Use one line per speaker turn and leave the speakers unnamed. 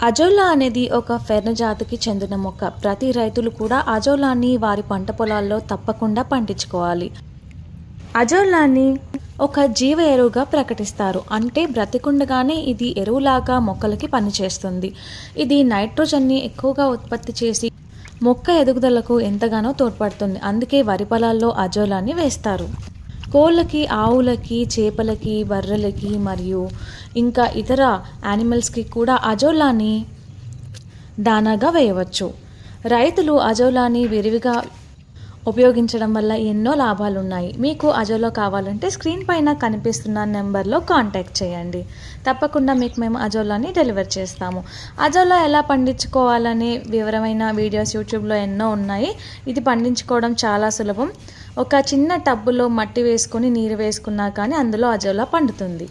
Azolla అనేది ఒక fern జాతికి చెందిన మొక్క. ప్రతి రైతులు కూడా అజోలాని వారి పంట పొలాల్లో తప్పకుండా పండించుకోవాలి. అజోలాని ఒక జీవ ఎరువుగా ప్రకటిస్తారు. అంటే బ్రతికుండగానే ఇది ఎరువులాగా మొక్కలకి పనిచేస్తుంది. ఇది నైట్రోజన్ని ఎక్కువగా ఉత్పత్తి చేసి మొక్క ఎదుగుదలకు ఎంతగానో తోడ్పడుతుంది. అందుకే వరి పొలాల్లో అజోలాని వేస్తారు. కోళ్ళకి, ఆవులకి, చేపలకి, బర్రెలకి మరియు ఇంకా ఇతర యానిమల్స్కి కూడా అజోలాని దానాగా వేయవచ్చు. రైతులు అజోలాని విరివిగా ఉపయోగించడం వల్ల ఎన్నో లాభాలు ఉన్నాయి. మీకు అజోలా కావాలంటే స్క్రీన్ పైన కనిపిస్తున్న నెంబర్లో కాంటాక్ట్ చేయండి. తప్పకుండా మీకు మేము అజోలాని డెలివర్ చేస్తాము. అజోలా ఎలా పండించుకోవాలనే వివరమైన వీడియోస్ యూట్యూబ్లో ఎన్నో ఉన్నాయి. ఇది పండించుకోవడం చాలా సులభం. ఒక చిన్న టబ్బులో మట్టి వేసుకొని నీరు వేసుకున్నా కానీ అందులో అజోలా పండుతుంది.